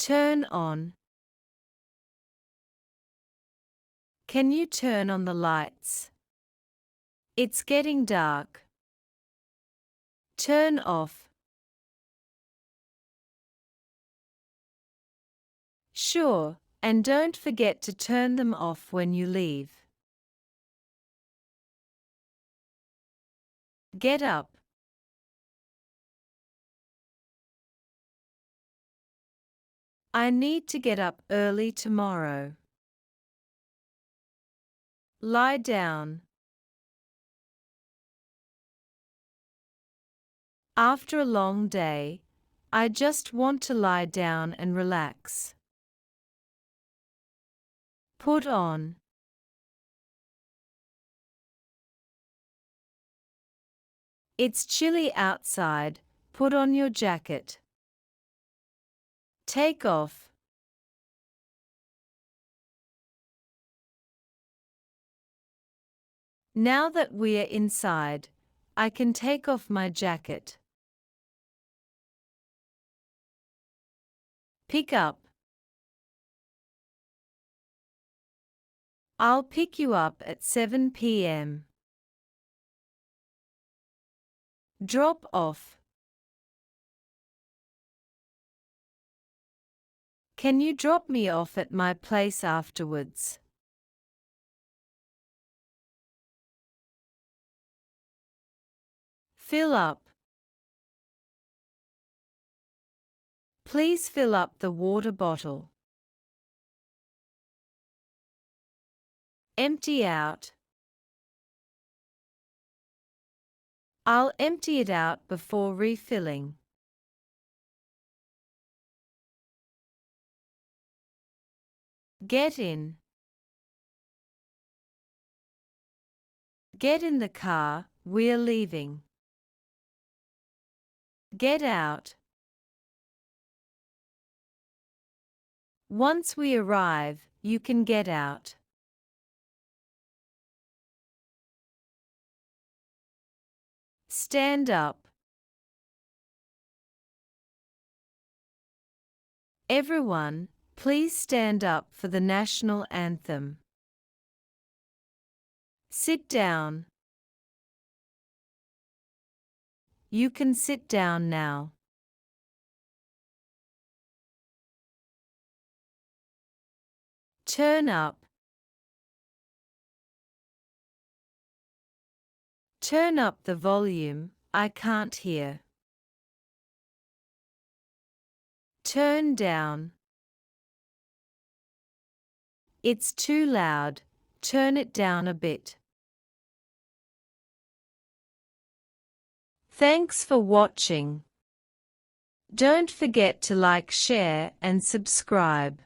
Turn on. Can you turn on the lights? It's getting dark. Turn off. Sure, and don't forget to turn them off when you leave. Get up. I need to get up early tomorrow. Lie down. After a long day, I just want to lie down and relax. Put on. It's chilly outside, put on your jacket. Take off. Now that we're inside, I can take off my jacket. Pick up. I'll pick you up at 7 p.m. Drop off. Can you drop me off at my place afterwards? Fill up. Please fill up the water bottle. Empty out. I'll empty it out before refilling. Get in. Get in the car, we're leaving. Get out. Once we arrive, you can get out. Stand up. Everyone, please stand up for the national anthem. Sit down. You can sit down now. Turn up. Turn up the volume, I can't hear. Turn down. It's too loud, turn it down a bit. Thanks for watching. Don't forget to like, share, and subscribe.